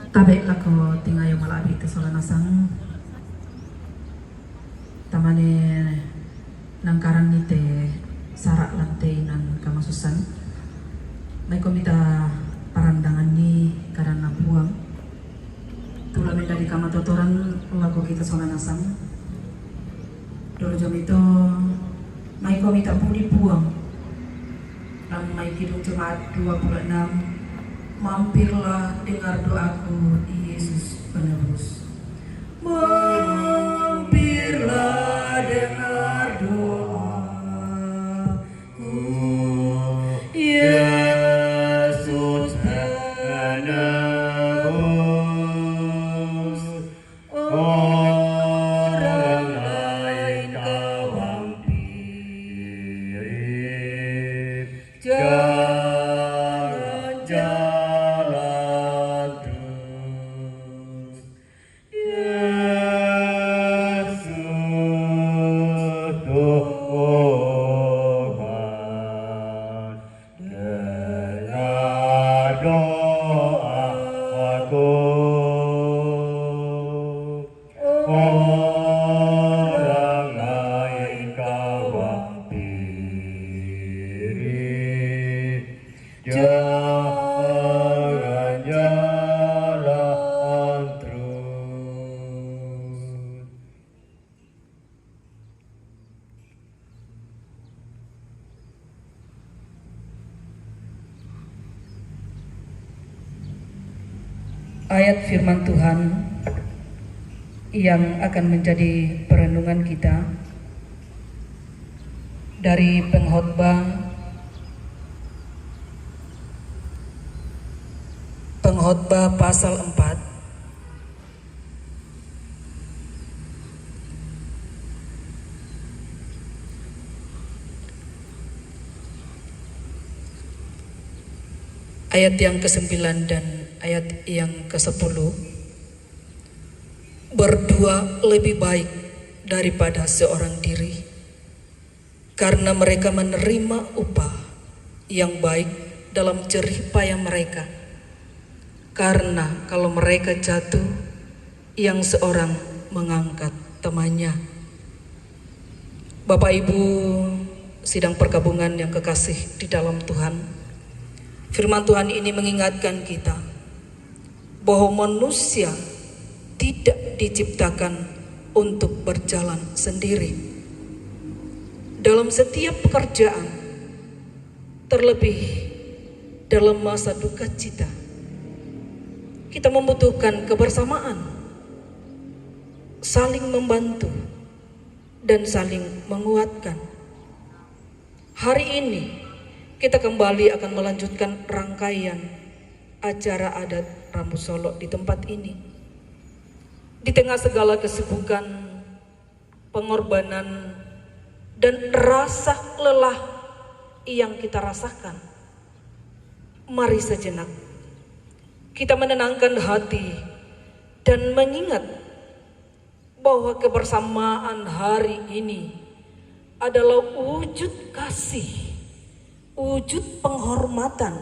Tabe lako tingayo malabi te sola nasang tamane nangkaran ni te sarak lantai nan kamasusan may komita parandangan ni karena buang tulamin dari kamatotoran lago kita sola nasang dulu jam itu may komita pudi buang nang may kidung Jumat 26 mampirlah dengar doaku Yesus penebus. Mampirlah dengar doaku Yesus penebus. Orang lain kau hampiri, jangan jalan terus. Yesus Tuhan, dengar doaku. Orang lain kau hampiri, jangan jalan terus. Ayat firman Tuhan yang akan menjadi perenungan kita dari Pengkhotbah pasal 4 ayat yang ke-9 dan ayat yang ke-10. Berdua lebih baik daripada seorang diri, karena mereka menerima upah yang baik dalam jerih payah mereka. Karena kalau mereka jatuh, yang seorang mengangkat temannya. Bapak Ibu sidang pergabungan yang kekasih di dalam Tuhan, firman Tuhan ini mengingatkan kita bahwa manusia tidak diciptakan untuk berjalan sendiri. Dalam setiap pekerjaan, terlebih dalam masa duka cita, kita membutuhkan kebersamaan, saling membantu, dan saling menguatkan. Hari ini kita kembali akan melanjutkan rangkaian acara adat Rambu Solo di tempat ini. Di tengah segala kesibukan, pengorbanan, dan rasa lelah yang kita rasakan, mari sejenak kita menenangkan hati dan mengingat bahwa kebersamaan hari ini adalah wujud kasih, wujud penghormatan,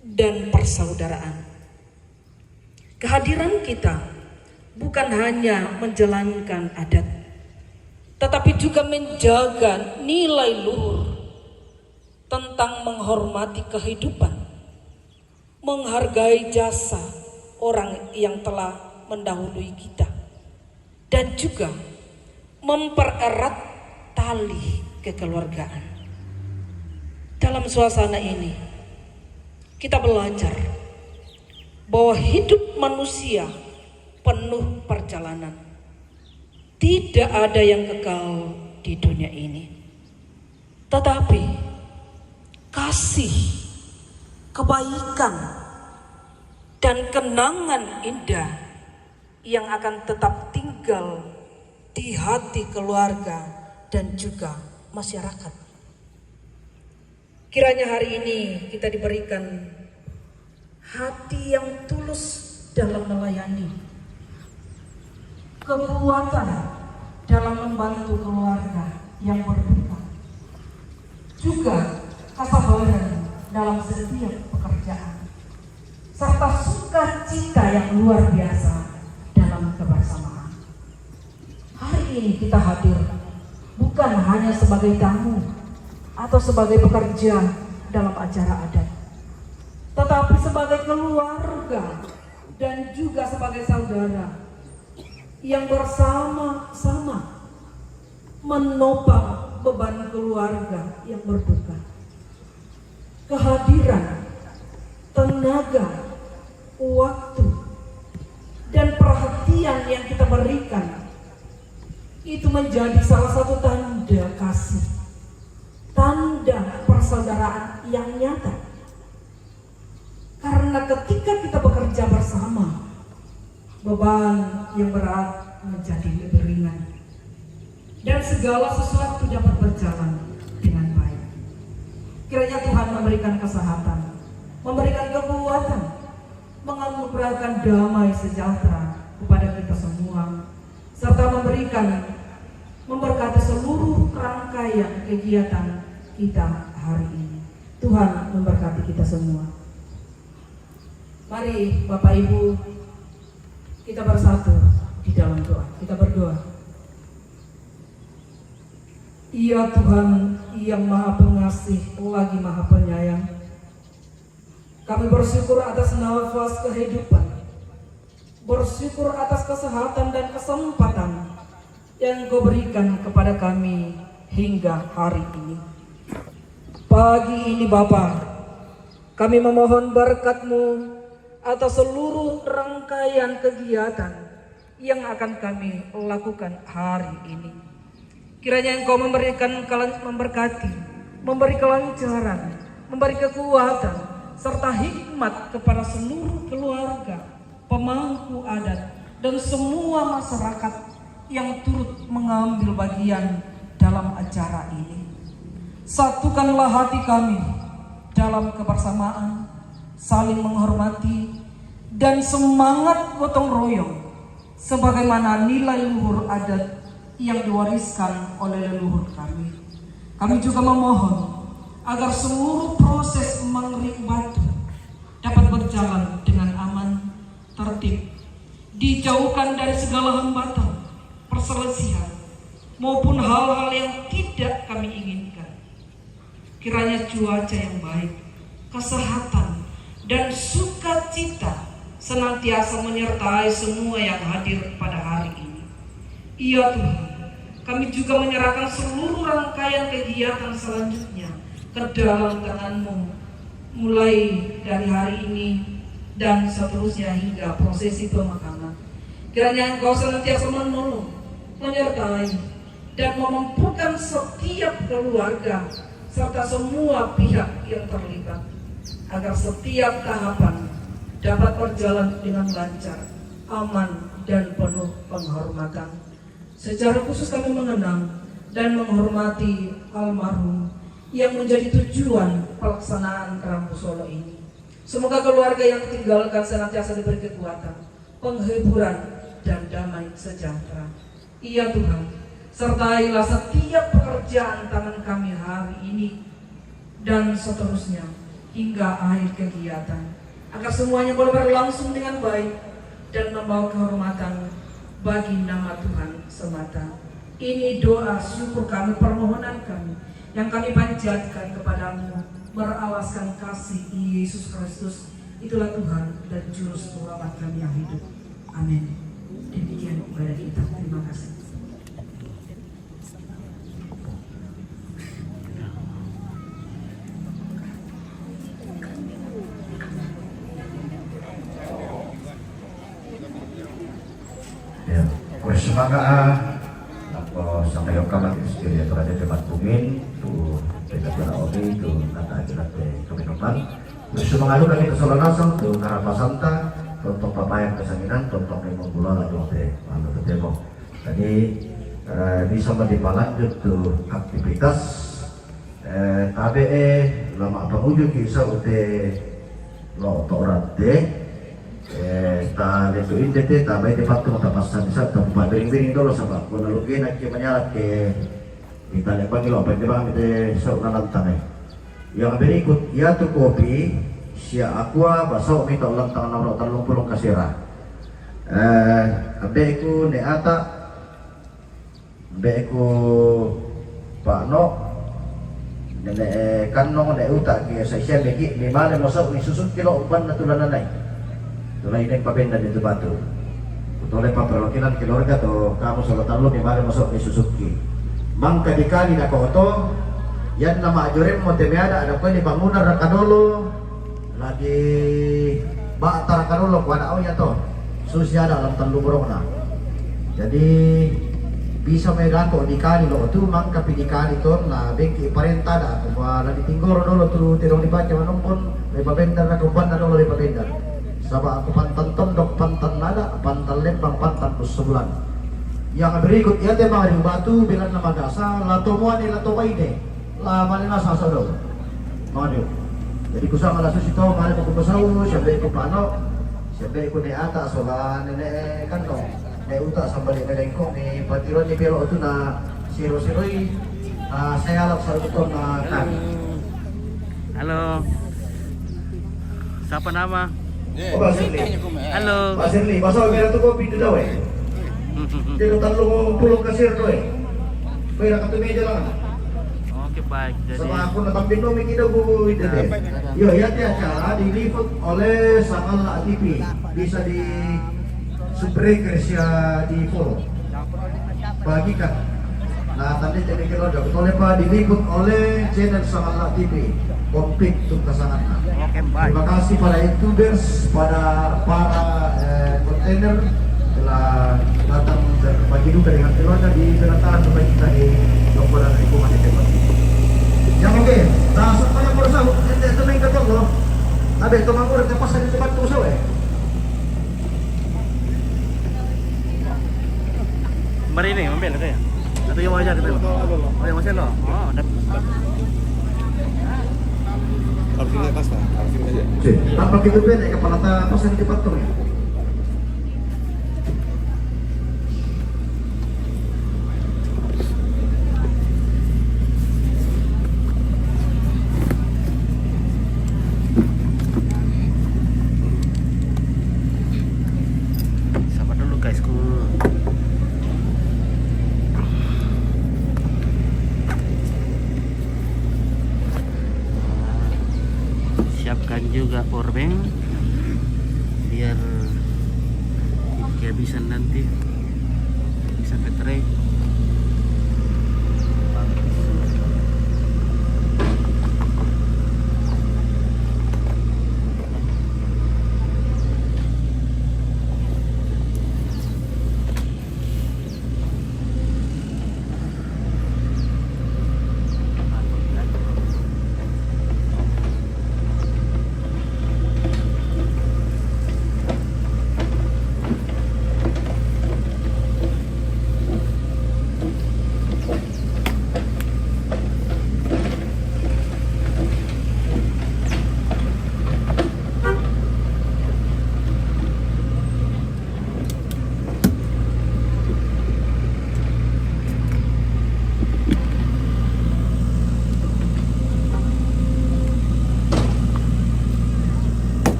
dan persaudaraan. Kehadiran kita bukan hanya menjalankan adat, tetapi juga menjaga nilai luhur tentang menghormati kehidupan, menghargai jasa orang yang telah mendahului kita, dan juga mempererat tali kekeluargaan. Dalam suasana ini, kita belajar bahwa hidup manusia penuh perjalanan. Tidak ada yang kekal di dunia ini, tetapi kasih, kebaikan, dan kenangan indah yang akan tetap tinggal di hati keluarga dan juga masyarakat. Kiranya hari ini kita diberikan hati yang tulus dalam melayani, kekuatan dalam membantu keluarga yang berduka, juga kesabaran dalam setiap pekerjaan, serta sukacita yang luar biasa dalam kebersamaan. Hari ini kita hadir bukan hanya sebagai tamu atau sebagai pekerja dalam acara adat, tetapi sebagai keluarga dan juga sebagai saudara yang bersama-sama menopang beban keluarga yang berduka. Kehadiran, tenaga, waktu, dan perhatian yang kita berikan itu menjadi salah satu tanda kasih, tanda persaudaraan yang nyata. Karena ketika kita bekerja bersama, beban yang berat menjadi lebih ringan dan segala sesuatu dapat berjalan dengan baik. Kiranya Tuhan memberikan kesehatan, memberikan kekuatan, menganugerahkan damai sejahtera kepada kita semua, serta memberkati seluruh rangkaian kegiatan kita hari ini. Tuhan memberkati kita semua. Mari Bapak Ibu, kita bersatu di dalam doa. Kita berdoa. Ya Tuhan yang Maha Pengasih lagi Maha Penyayang, kami bersyukur atas nafas kehidupan, bersyukur atas kesehatan dan kesempatan yang Kau berikan kepada kami hingga hari ini. Pagi ini Bapa, kami memohon berkat-Mu atas seluruh rangkaian kegiatan yang akan kami lakukan hari ini. Kiranya Engkau memberkati, memberi kelancaran, memberi kekuatan, serta hikmat kepada seluruh keluarga, pemangku adat, dan semua masyarakat yang turut mengambil bagian dalam acara ini. Satukanlah hati kami dalam kebersamaan, saling menghormati, dan semangat gotong royong sebagaimana nilai luhur adat yang diwariskan oleh leluhur kami. Kami juga memohon agar seluruh proses mengerik batu dapat berjalan dengan aman, tertib, dijauhkan dari segala hambatan, perselisihan, maupun hal-hal yang tidak kami inginkan. Kiranya cuaca yang baik, kesehatan, dan sukacita senantiasa menyertai semua yang hadir pada hari ini. Ya Tuhan, kami juga menyerahkan seluruh rangkaian kegiatan selanjutnya ke dalam tangan-Mu, mulai dari hari ini dan seterusnya hingga prosesi pemakaman. Kiranya Engkau senantiasa menolong, menyertai, dan memampukan setiap keluarga serta semua pihak yang terlibat, agar setiap tahapan dapat berjalan dengan lancar, aman, dan penuh penghormatan. Secara khusus kami mengenang dan menghormati almarhum yang menjadi tujuan pelaksanaan Rambu Solo ini. Semoga keluarga yang ditinggalkan senantiasa diberi kekuatan, penghiburan, dan damai sejahtera. Ya Tuhan, sertailah setiap pekerjaan tangan kami hari ini dan seterusnya hingga akhir kegiatan, agar semuanya boleh berlangsung dengan baik dan membawa kehormatan bagi nama Tuhan semata. Ini doa syukur kami, permohonan kami yang kami panjatkan kepadamu beralaskan kasih Yesus Kristus. Itulah Tuhan dan Juru Selamat kami yang hidup. Amin. Demikian ibadah kita. Terima kasih. Semangat ako sa ngayong kamat-istorya ito kasi tumatungin to pinagdala obi to natagilat kaminuman gusto mga ano kami ito sa lanasang to karapasanta tontong pamayang kasanginan tontong kay mong bulan at ano to demo tadi bisa madipalanjut to aktivitas tabi lama pangujud isa ute lo torante ta leto indete ta may depat ko matapasan isa ta padring-dring dolo sa ba kuno lugin at manyalat ke kita le pangilo pwede ba kami de sa nanantang yang berikut ya to kopi siya aqua baso mito ulang tangan nomor 30 kasira. Abe ko ni ata, abe ko paano, nene kanong na uta kaya sa siya lagi ni mana maso ni susud kilo uban na tulananay. Tulay na pabenda dito bato. Tulay pa perwakilan keluarga to kamu sa talo ni mana maso ni Suzuki. Mang kadikali na ko to. Yan na maajurin mo temeada ada ko ni bangunan ra kadolo lagi bata ra kadolo kuan aw ya to susiada alam tanlumurong na jadi bisa may dako di kali lo tu mang kapidikali to na beki parenta da ko lagi tinggoro dolo tu tirong dibaca manompon may babendar na kumban na dolo may babendar saba aku pantan tondok pantan nada pantan lembang pantan sebulan yang berikut ya teh mga batu bilang na magasa lato mo ni lato waide lama na sasa daw. Mano. Jadi kusang ala susito mali ko kumasaw, siyempre ko plano. Siyempre ko ni ata so la nene kanto. Ne uta sa balik na ko ni patiron ni pero ito na 00 saya alap sa ito na kan. Halo. Siapa nama? Oh, Pak Sirli. Halo. Pak Sirli, masa meron to ko video daw eh. Dito talong pulong kasir do eh. Pera ka meja lang. Oke baik. Jadi Sama aku natambin no mikir bu itu deh. Yo ya acara diliput oleh Sangal TV bisa di subscribe ya di follow. Bagikan. Nah tadi jadi kalau dapat oleh Pak diliput oleh channel Sangal TV komplit untuk kesangan. oke baik. Terima kasih pada youtubers, pada para kontainer telah datang dan berbagi duka dengan keluarga di penataran terbaik kita di Lombok dan Lingkungan Tebet. Yang oke, dasar banyak berusaha, nanti tenang ke toko. Abe itu manggur tepas di tempat tu sawe. Mari ini ambil ada ya. Atau yang wajar itu. Oh yang masih lo. Oh, Harus ini atas lah, harus ini aja. Apa gitu ben kepala ta pas di tempat tu. sabar dulu guysku. Siapkan juga powerbank biar kehabisan nanti bisa baterai.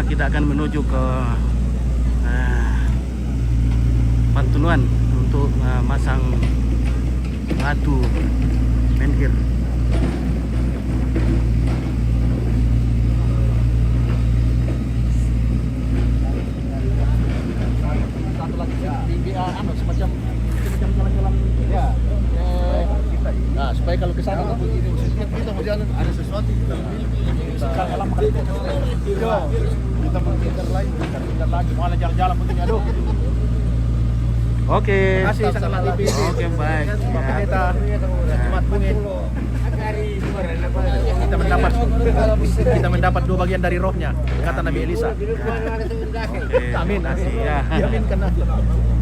Kita akan menuju ke Pantuluan untuk masang batu menhir. Satu lagi semacam jalan-jalan ya. Nah, supaya kalau ke sana kita mau jalan ada sesuatu kita alam kita berpikir lagi, mau jalan-jalan penting aduh. Oke. Terima kasih sangat TV. Oke baik. Pak Ya. Pendeta Jumat Bungin. Kita mendapat 2 bagian dari rohnya, kata Nabi Elisa. Oke, Amin. terima kasih ya. Diaminkan.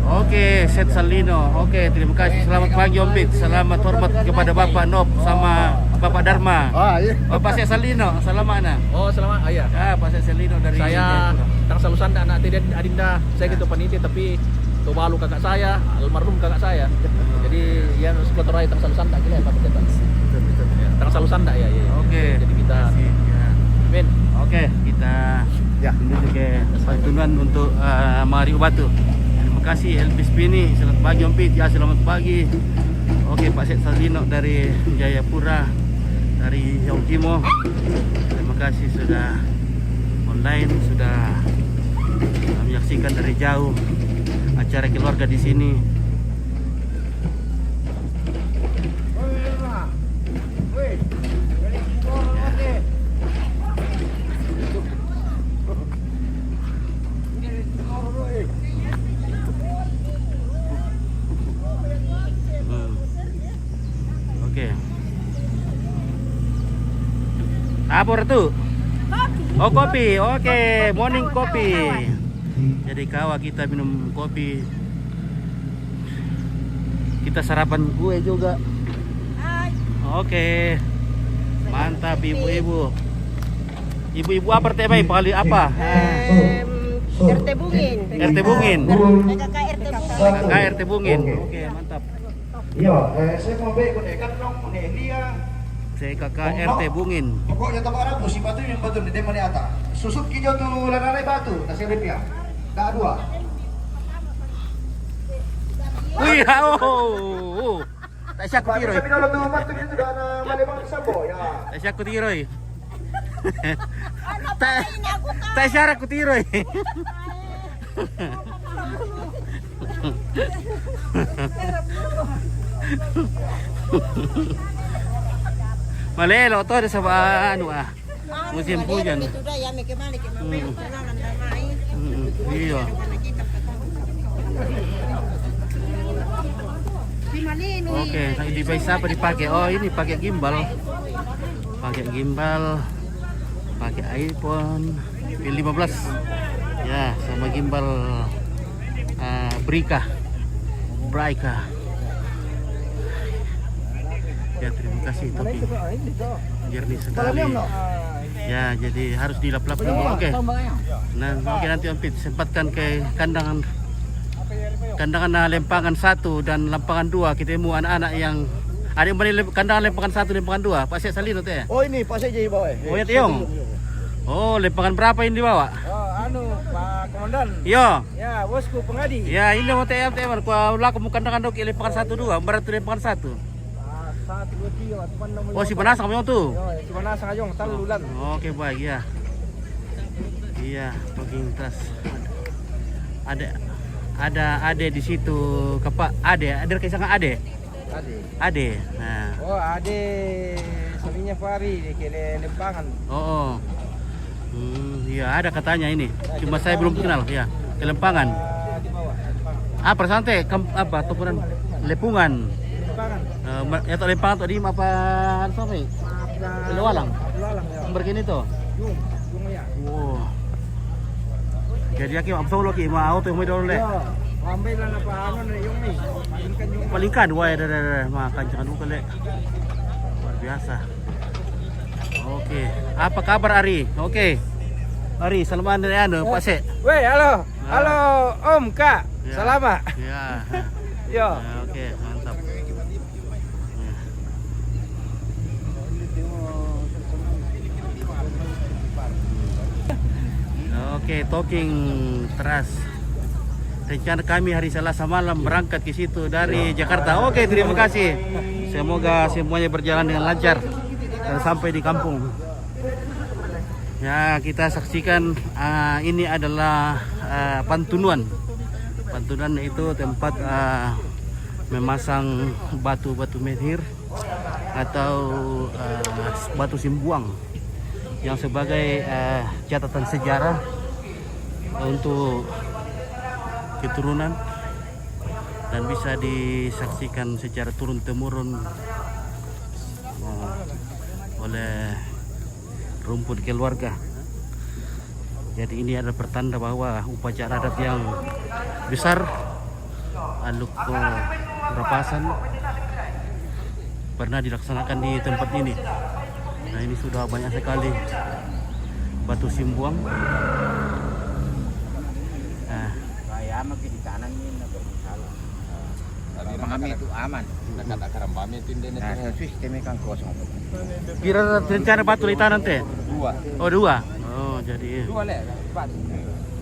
Oke, Set Salino. Oke, terima kasih. Selamat pagi Om Pit. Selamat hormat kepada Bapak Nop sama Bapak Dharma. Iya. Bapak Set Salino, salam mana? Oh, selamat. Oh, iya. Ya, Pak Set Salino dari Saya Jayapura. Tang Salusanda anak Adinda. Saya gitu peniti tapi Tubalu kakak saya, almarhum kakak saya. Jadi yang sekolah Tang Salusanda gila Pak Pendeta. terusan enggak ya? Oke. Jadi kita Ya. amin. Oke, kita Ya. menuju ke Pantunan untuk Mario Batu. Terima kasih Elvis Pini. Selamat pagi Om Pit. Ya, selamat pagi. Oke, Pak Set Salino dari Jayapura, dari Yaukimo. Terima kasih sudah online, sudah menyaksikan dari jauh acara keluarga di sini. Oke. Apa itu? Oh, kopi. Oke, morning kopi. Jadi kawa kita minum kopi. Kita sarapan kue juga. Oke. Mantap ibu-ibu. Ibu-ibu apa tema paling apa? RT Bungin. RT Bungin. Kakak KRT RT Bungin. Bungin. Oke, mantap. Iya, saya mau beli konekan dong, konek dia. Saya kakak RT Bungin. Pokoknya tempat Arab si batu yang batu di depan ata. Susut kijau tuh lanare batu, nasi lepia. Dah dua. Wih, oh. Tak siap aku tiroy. Tapi kalau tuh batu itu dah na malebang sambo ya. Tak siap aku tiroy. Tak siap aku tiroy. Malelo to ada sa ano musim hujan. Iya. Oke, nah device apa dipakai? Oh, ini pakai gimbal. Pakai gimbal. Pakai iPhone P15. Ya, sama gimbal Brika. Ya, terima kasih tapi jernih sekali. Ya, jadi harus dilap-lap dulu. Oke. Nah, oke nanti Om Pit sempatkan ke kandangan lempangan 1 dan lempangan 2. Kita mau anak-anak yang ada yang beli kandangan lempangan 1 lempangan 2. Pak Syed Salino tuh ya? Oh ini Pak saya jadi bawa. Oh ya Tiong. Oh, lempangan berapa yang dibawa? Oh Pak Komandan. Yo. Ya bosku pengadi. Ya, ini mau TM ko laku mo kandangan dok lempangan 1 2, berat lempangan 1. 1 2 3 teman nomor. Oh, si Banasang mo tuh. Yo, si Banasang ayong talulan. Oke, baik ya. Iya, pengintas. Ada di situ kepak ada kisah ade. Ade. Nah. Oh, ade suaminya Fari di kele lempangan. Oh. Iya ada katanya ini. Cuma saya belum kenal ya. Kelempangan. Di bawah. Apa santai apa tukuran lepungan. Lempangan. Ya to lempangan to di apa sampai. Lewalang. Lewalang ya. Begini tuh. Yung ya. Wow. Jadi aki apa lagi mau tuh mau dulu le. Ambil lah apa ano na yung ni. Palingkan yung Palingkan wah makan jangan lupa le. Luar biasa. Oke. Apa kabar Ari? Oke. Ari, selamat dari anu Pak Syed. Weh, halo. Halo Om, Kak. Ya. Selamat. Ya. Yo. Ya, oke, mantap. Oke, talking teras. Rencana kami hari Selasa malam berangkat ke situ dari Jakarta. Oke, terima kasih. Semoga semuanya berjalan dengan lancar dan sampai di kampung. Ya, kita saksikan ini adalah Pantunuan. Pantunuan itu tempat memasang batu-batu menhir atau batu simbuang yang sebagai catatan sejarah untuk keturunan dan bisa disaksikan secara turun-temurun oleh rumput keluarga. Jadi ini adalah pertanda bahwa upacara adat yang besar Aluko Rapasan pernah dilaksanakan di tempat ini. Nah ini sudah banyak sekali batu simbuang. Kami itu aman. Dekat akaran bami itu ini. Nah, sistemnya kan kosong. Kira rencana batu ditanam teh? 2. Oh 2. Oh jadi. 2 le, pas.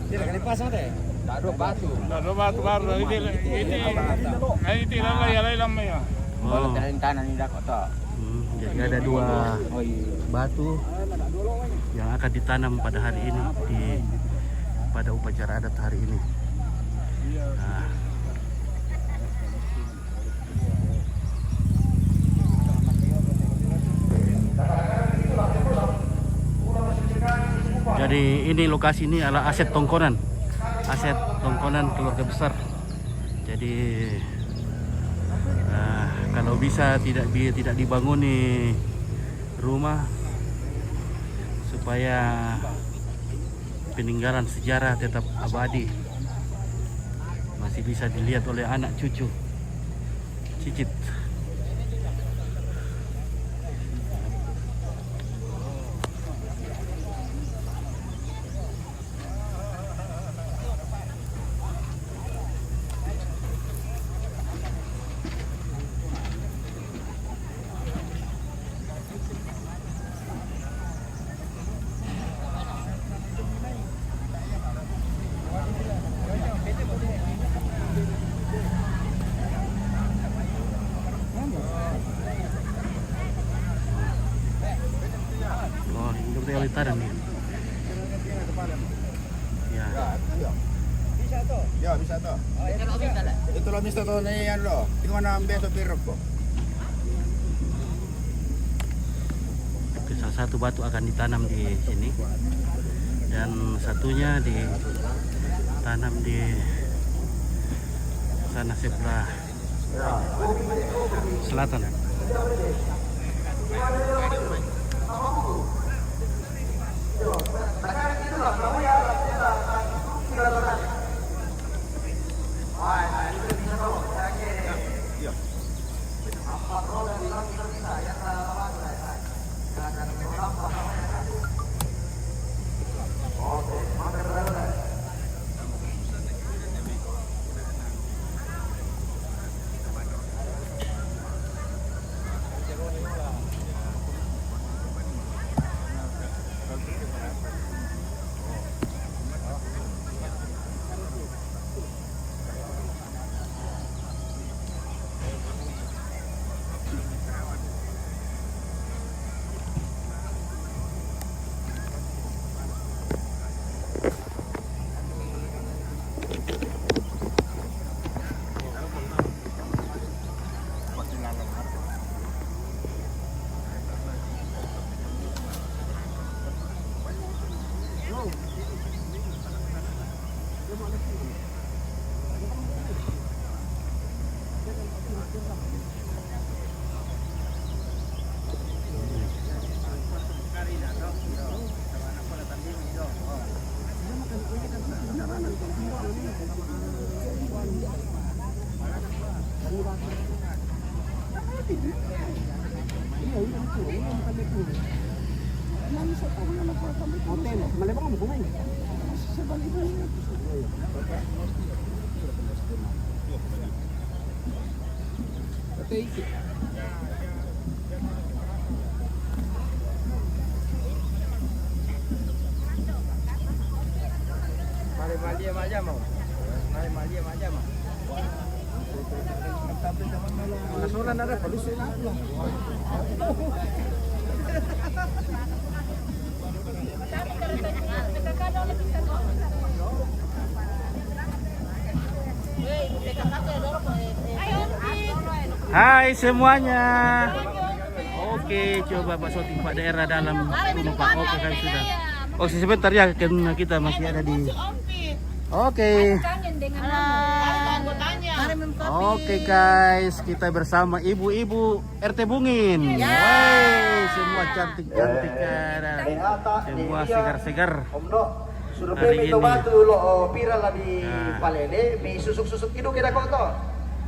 Tidak kali pasang teh. Tak ada batu. Tak ada batu baru ini tinggal ya lama ya. Kalau Oh. tanah ini dah kotor. Jadi ada 2 Oh iya. batu yang akan ditanam pada hari ini pada upacara adat hari ini. Nah. Jadi ini lokasi ini adalah aset Tongkonan keluarga besar. Jadi kalau bisa tidak dibanguni rumah supaya peninggalan sejarah tetap abadi, masih bisa dilihat oleh anak cucu cicit. Oh, ini betul litaran nih. Ya. Ya bisa toh. Itu lo mister toh nih yang lo. Di mana ambil sopir ko? Oke, salah satu batu akan ditanam di sini dan satunya ditanam di sana sebelah selatan. Hai semuanya. Oke, coba Pak Soti, Pak daerah dalam rumah Pak. Oke, kami sudah. Oh, sebentar ya, karena kita masih ada di. Oke. Oke guys, kita bersama ibu-ibu RT Bungin. Woi, semua cantik-cantik kan. Semua segar-segar. Hari ini.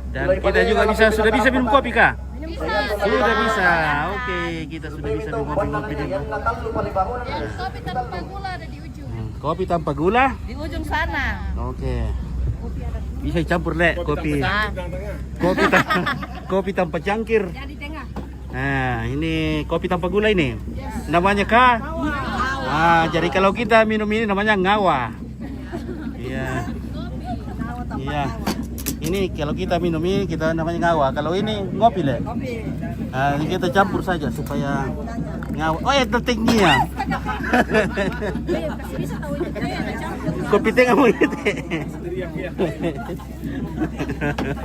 Dan kita juga sudah bisa minum kopi kah? Sudah bisa. Oke, kita sudah bisa minum kopi di Kopi tanpa gula ada di ujung. kopi tanpa gula Di ujung sana. Oke. Bisa campur le kopi. Kopi tanpa cangkir. Jadi tengah. Nah, ini kopi tanpa gula ini. Namanya kah? Jadi kalau kita minum ini namanya ngawa. Iya. Iya. Ini kalau kita minum ini kita namanya ngawa. Kalau ini ngopi le. Nah, ini kita campur saja supaya ngawa. Oh, itu tekniknya. Kopi tengah mau gitu.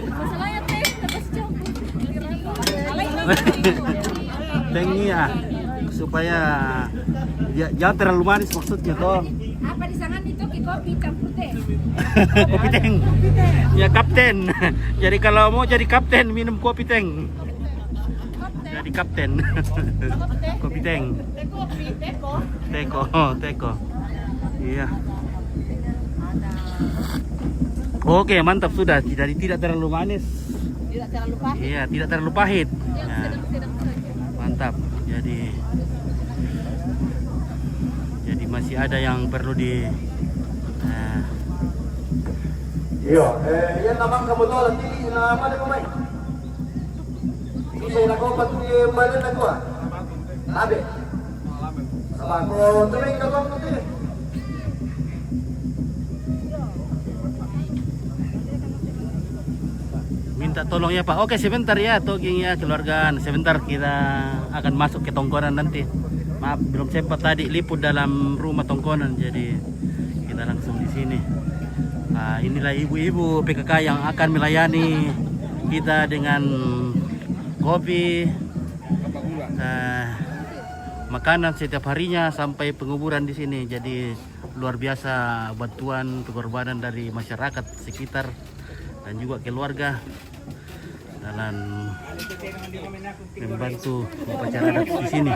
Masalahnya teh terus campur. Tekniknya supaya jangan terlalu manis maksudnya toh. Apa di sana itu kopi campur teh? Kopi teng. Ya kapten. Jadi kalau mau jadi kapten minum kopi teng. Jadi kapten. Kopi teng. Teko. Iya. Oke, mantap sudah. Jadi tidak terlalu manis. Tidak terlalu pahit. Iya, tidak terlalu pahit. Yang Nah, sedang-sedang saja. mantap. Jadi masih ada yang perlu di Iya, yan naman kabutolan, hindi na mana ko may. Kasi nako pati balik na ko. Labi. Sabang ko tuloy ka ko tuloy. minta tolong ya Pak. Oke, sebentar ya talking ya keluarga. Sebentar kita akan masuk ke tongkonan nanti. Maaf belum sempat tadi liput dalam rumah tongkonan, jadi kita langsung di sini. Nah, inilah ibu-ibu PKK yang akan melayani kita dengan kopi, makanan setiap harinya sampai penguburan di sini. Jadi luar biasa bantuan pengorbanan dari masyarakat sekitar dan juga keluarga dalam membantu upacara adat di sini.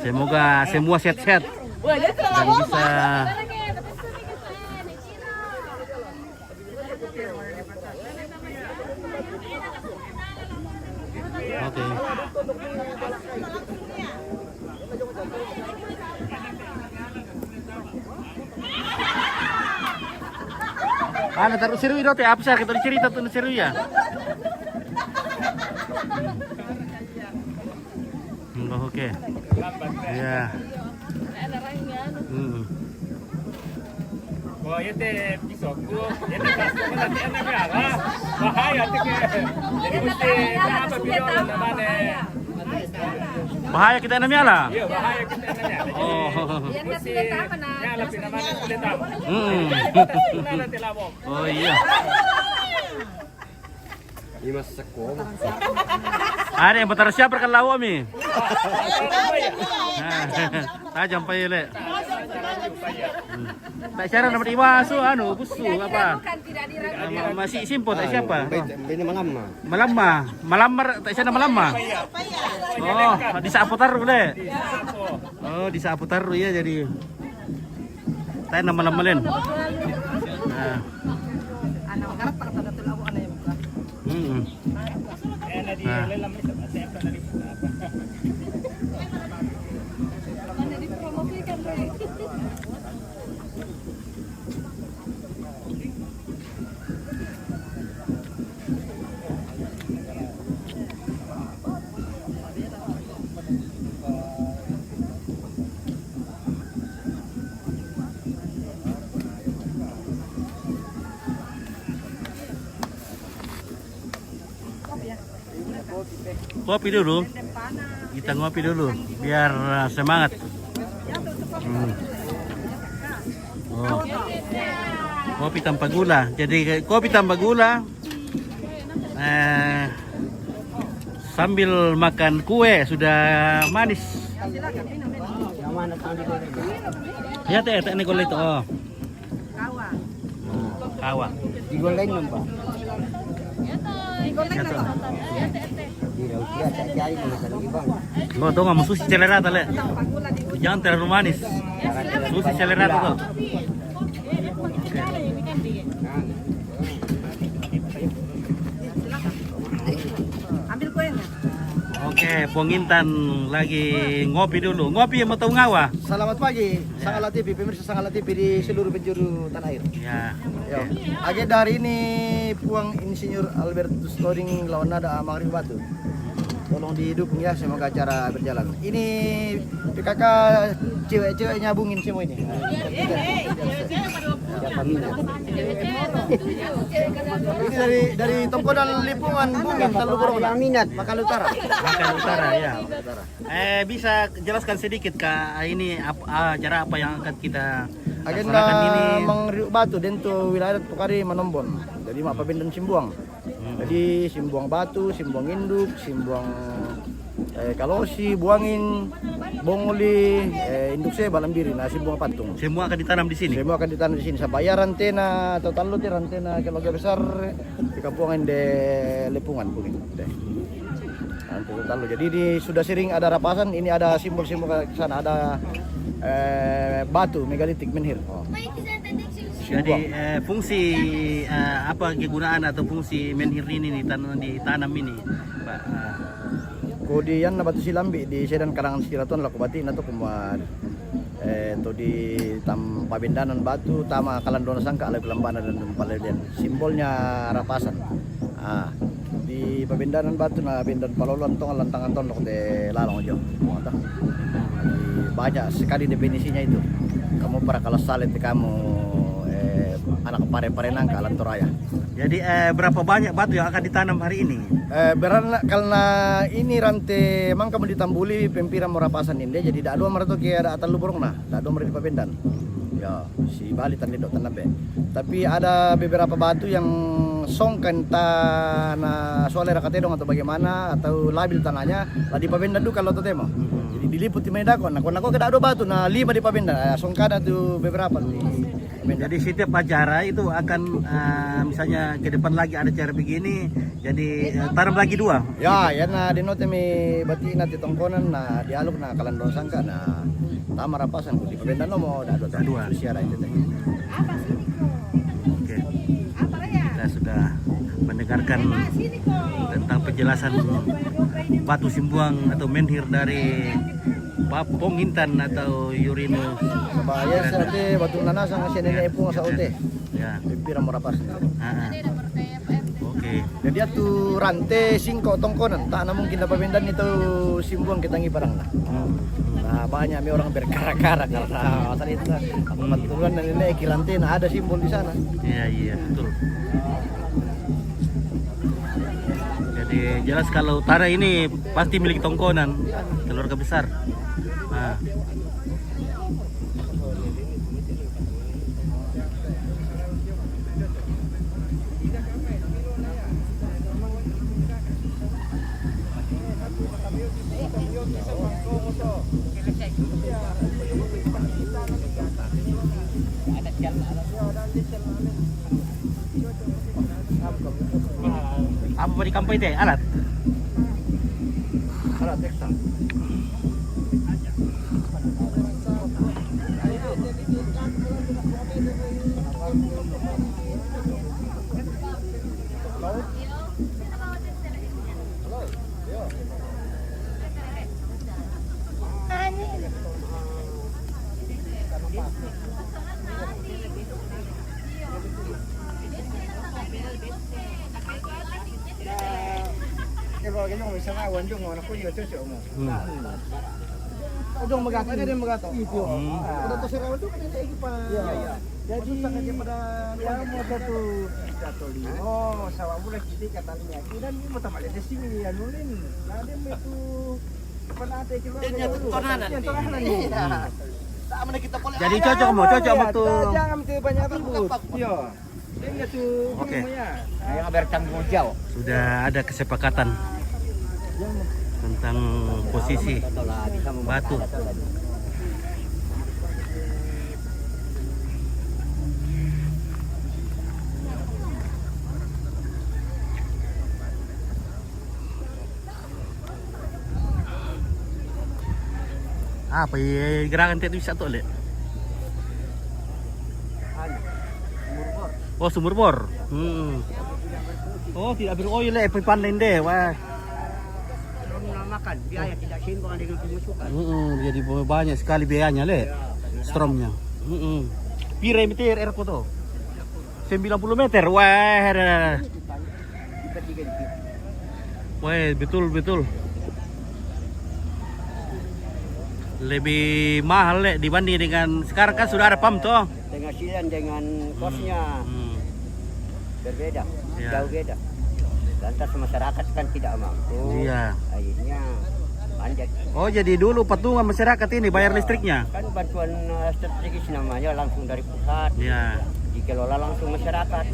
Semoga semua sehat-sehat dan bisa oke. Taruh seru itu teh apa sih kita cerita tuh seru ya. Oke. Iya. Oh, ite pisokku. Ite kasih nanti anak merah. Bahaya tuh ke. Jadi mesti apa video namanya. Bahaya kita namanya lah. Iya, bahaya kita namanya. Oh. Yan na sila tama na. Ya, lapin naman ang kulit ako. Nanti labok. Oh iya. Ada yang bentar siapa kan lawa mi? Tajam pa ile. Tak cara nama iwasu anu busu apa? Bukan tidak diragukan. Masih simpo tak siapa? Ini malam. Malamar tak siapa malamma. Oh, di Saputar boleh. Oh, di Saputar ya jadi. Tayo na malam-malen. Nah. Ano, karap para sa datul ako ano yung buka. Mana dipromosikan Re. Kopi dulu. Kita ngopi dulu biar semangat. Oh. Kopi tanpa gula. Jadi kopi tanpa gula. Sambil makan kue sudah manis. Ya teh ini golek itu. Oh. Kawa. Digoreng dong, Pak. Ya toh. Oh, tuh nggak sushi celerata le. Jangan terlalu manis. Sushi celerata tuh. Ambil kuenya. Oke, Pongintan lagi ngopi dulu. Ngopi mau tahu ngawa? Selamat pagi, Sangala TV, pemirsa Sangala TV di seluruh penjuru tanah air. Ya. Yo. Agenda hari ini Puang Insinyur Albertus Toding lawan nada Mangri Batu. Tolong didukung ya, semoga acara berjalan. Ini PKK cewek-cewek nyabungin semua ini. Ini dari Tongkonan Lipungan Bungin Taluburong Minat Makalu Utara. Makan Utara ya. Bisa jelaskan sedikit Kak, ini acara apa yang akan kita Agenda laksanakan ini? Mangri Batu dento wilayah Tukari Manombon. Jadi mak pabindan Simbuang. Jadi Simbuang Batu, Simbuang Induk, Simbuang Kalosi, Buangin, Bongoli, Induk Saya, Balambiri, nah Simbuang Patung. Semua akan ditanam di sini. Semua akan ditanam di sini. Sabaya rantena atau talut rantena keluarga besar di kampungan de Lepungan mungkin. Talu. Jadi ini sudah sering ada rapasan. Ini ada simbol-simbol ke sana. Ada batu megalitik menhir. Oh. Jadi fungsi apa kegunaan atau fungsi menhir ini ditanam ini, Pak? Kemudian na batu silambi di sedan karangan siraton laku bati na to kumad to di tam pabindanan batu tama kalandona sangka alay pelambana dan paleden simbolnya rapasan. Di pabindanan batu na bindan palolon tong lantangan ton lok de lalong jo. Banyak sekali definisinya itu. Kamu para kalas salit kamu anak pare-parenang ke Alam Toraya. Jadi berapa banyak batu yang akan ditanam hari ini? Karena ini rantai emang kamu ditambuli pempiran merapasan ini jadi dak dua marato ke ada atal luburung nah, dak dua di pabendan. Ya, si Bali tadi dok tanam be. Tapi ada beberapa batu yang songkan tanah soalnya rakatedong atau bagaimana atau labil tanahnya lah di pabendan dulu kalau temo. Jadi diliput di Medakon. Nah, kalau ke dak dua batu nah 5 di pabendan. Songkada tuh beberapa di. Jadi setiap acara itu akan misalnya ke depan lagi ada acara begini, jadi tanam lagi 2. Ya, ya na dinote mi bati na titongkonan na dialog na kalandon sangka na tama rapasan di pabendan mo da 2 siara itu teh. Oke. Kita sudah mendengarkan tentang penjelasan batu simbuang atau menhir dari Pongintan atau Yurinus. Sabaya sate batu nanasang si nenek ipung sa ote. Ya. Pira mo rapas. Oke. Jadi atu rante singko tongkonan tak na mungkin dapat pabendan itu simbuang kita ngibarang na. Nah, banyak mi orang berkara-kara karena asal itu apa patulan dan nenek kirante nah ada simbol di sana. Iya, betul. Jadi jelas kalau tanah ini pasti milik Tongkonan, keluarga besar. Nah. Apa di kampung itu? Alat? Alat tekstil. Kalau ganyan misalnya wanjung mana ko yung cocok mo. Ujung magato ada yang magato. Itu. Ada to siraw itu kan lagi pa. Iya. Jadi sakit pada ya mo satu katoli. Oh, sawa boleh jadi katanya. Dan ini mo tamale di sini ya nulin. Lade mo itu panate kilo. Dia tonanan. Jadi cocok tuh. Jangan banyak ribut. Iya. Oke. Yang bertanggung jawab. Sudah ada kesepakatan tentang posisi batu. Apa gerakan itu bisa tuh, Le? Oh, sumur bor. Oh, tidak beroil, Le. Pandai deh, wah. makan, biaya tidak seimbang dengan pemasukan. Jadi banyak sekali biayanya le. Stromnya. Pira meter air to? 90 meter. Wah. Wah, betul. Lebih mahal le dibanding dengan sekarang kan sudah ada pam toh. Penghasilan dengan kosnya berbeda, Ya. jauh beda. Lantas masyarakat kan tidak mampu. Iya. Akhirnya panjat. Oh, jadi dulu patungan masyarakat ini bayar listriknya. Kan bantuan strategis namanya langsung dari pusat. Ya. Dikelola langsung masyarakat.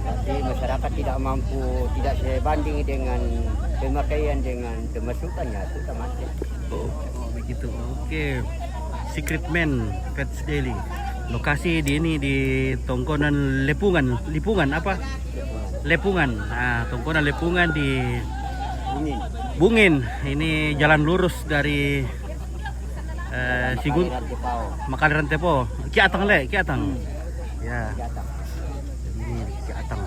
Tapi masyarakat tidak mampu, tidak sebanding dengan pemakaian dengan pemasukannya, itu sama saja. Oh, begitu. Oke. Secret Man Pets Daily. Lokasi di ini di Tongkonan Lipungan apa? Lepungan. Nah, Tongkonan Lepungan di Bungin. Ini jalan lurus dari Sigun Makanan Tepo. Ki Atang. Ya. Ini Ki Atang.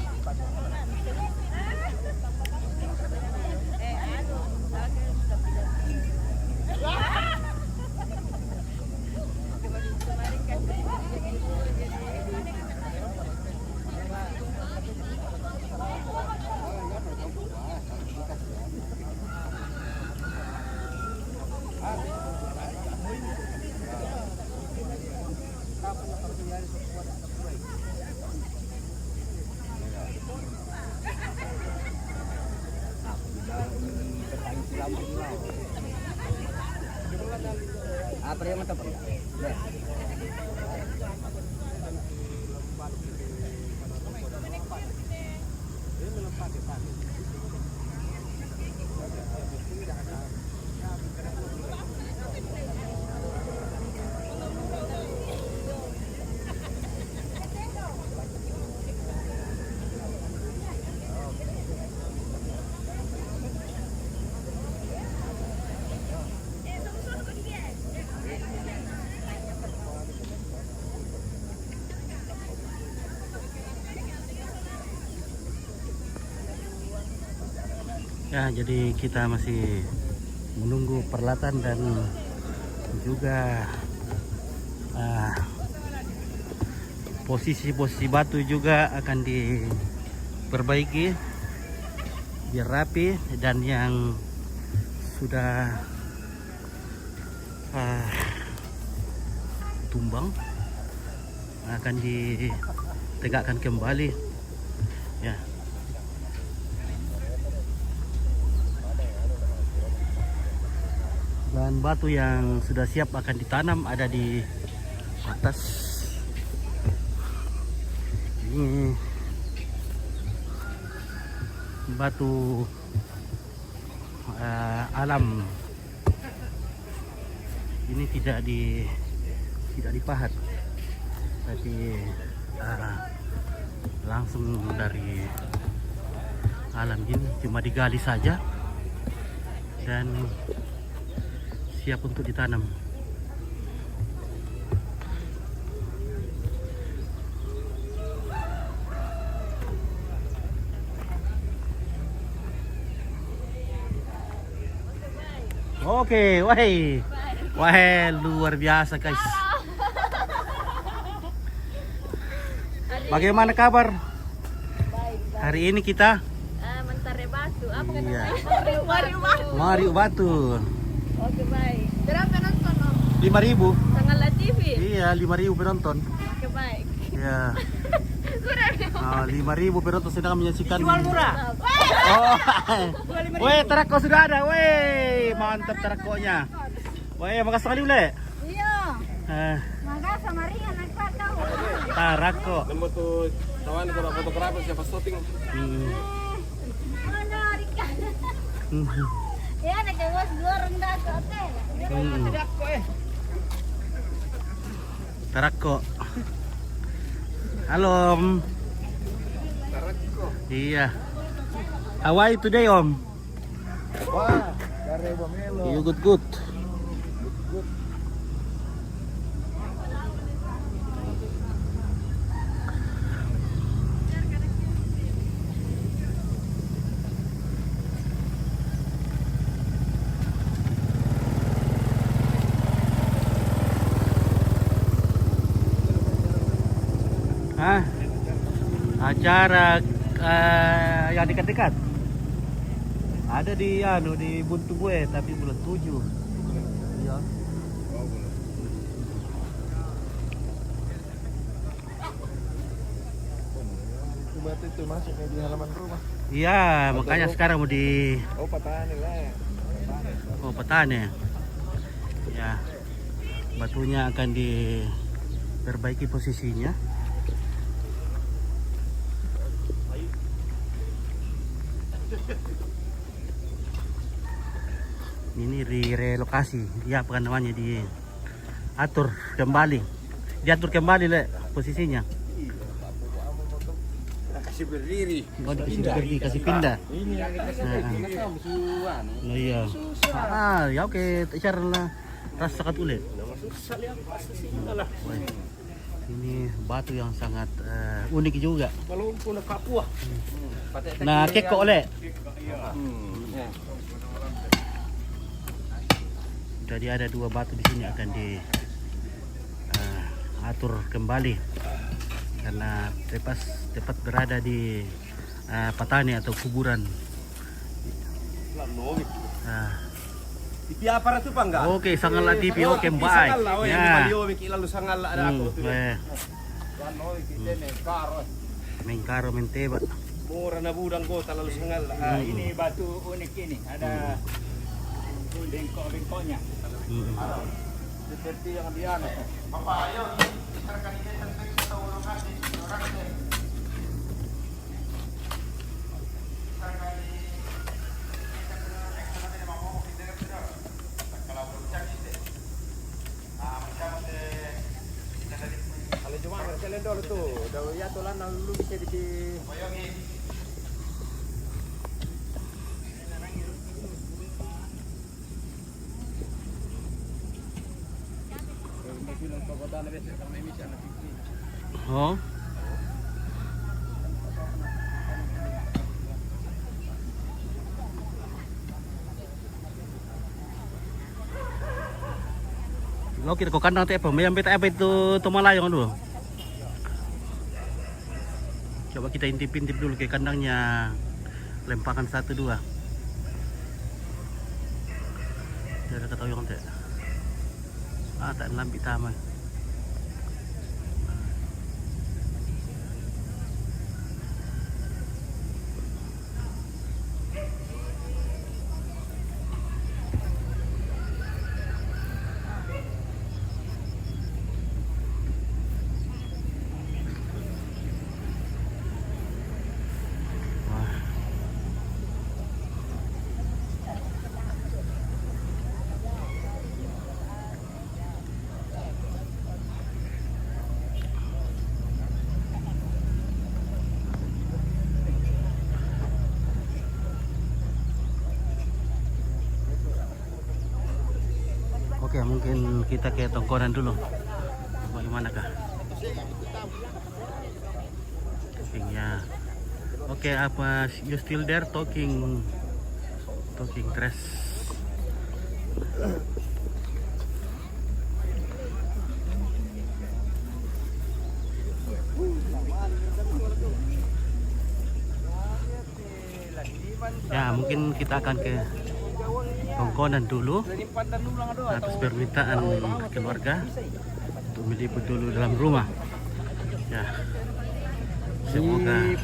Apa yang mata Pak? Ya, jadi kita masih menunggu peralatan dan juga posisi-posisi batu juga akan diperbaiki biar rapi, dan yang sudah tumbang akan ditegakkan kembali ya. Dan batu yang sudah siap akan ditanam ada di atas. Ini batu alam. Ini tidak dipahat, tapi langsung dari alam ini, cuma digali saja dan siap untuk ditanam. Oke, wah, luar biasa guys. Bagaimana kabar? Hari ini kita Mentari Batu. Apa kata? Iya. Mari Batu. Mari Batu. Oke, baik. Berapa penonton, Om? 5.000. Tanggal TV. Iya, 5.000 penonton. Oke, baik. Iya. Kurang. 5.000 penonton sedang menyaksikan. Jual murah. Oh. Weh, terako sudah ada. Weh, mantap terakonya. Weh, makasih sekali, Le. Iya. Eh, Makasih sama Ringan tahu. tarako. Nemu tuh kawan kalau fotografer siapa shooting. Mana Rika? Ya, nak kewas dua rendah ke hotel. Tarako. Halo, Om. Iya. How are you today, Om? Wah, dari Bomelo. You good. Hah? Acara yang dekat-dekat. Ada di di Buntu Bue tapi bulan 7. Ya. Itu batu itu masuk di halaman rumah. Iya, makanya sekarang mau di Oh, petani lah. petani. Ya. Batunya akan diperbaiki posisinya. Ini direlokasi, dia apa namanya, diatur kembali, le posisinya. Kasih berdiri. Oh, dikasih pindah. Ini yang dikasih musuhan. Oh iya. Ya oke, cara lah rasa kat ulit. Ini batu yang sangat unik juga. Kalau pun Papua. Nah, keko oleh. Jadi ada 2 batu di sini akan diatur kembali karena tepat berada di patani atau kuburan. TV apa itu Pak enggak? Oke, sangat lah TV, oke, baik. Ya. Lalu sangat lah ada aku. Main karo main teba. Murah na budang kota lalu sangat lah. Ini batu unik ini, ada bengkok-bengkoknya. Seperti yang di anak. Bapak ayo, misalkan ini tentang kita ulungan di orang ini. Kalau cuma berkelendor tuh, dah ya tuh lah lalu bisa di Oh. Lo kira kau kandang apa? Yang beta apa itu Tomalayong dulu. Coba kita intip-intip dulu ke kandangnya Lempangan 1-2. Dia kata yang teh. Tak lambi taman. Oke, mungkin kita ke tongkonan dulu. Bagaimana kah? Ya. Oke, apa you still there talking trash? Ya, mungkin kita akan ke tongkonan dulu atas permintaan keluarga untuk meliput dulu dalam rumah. Ya, semoga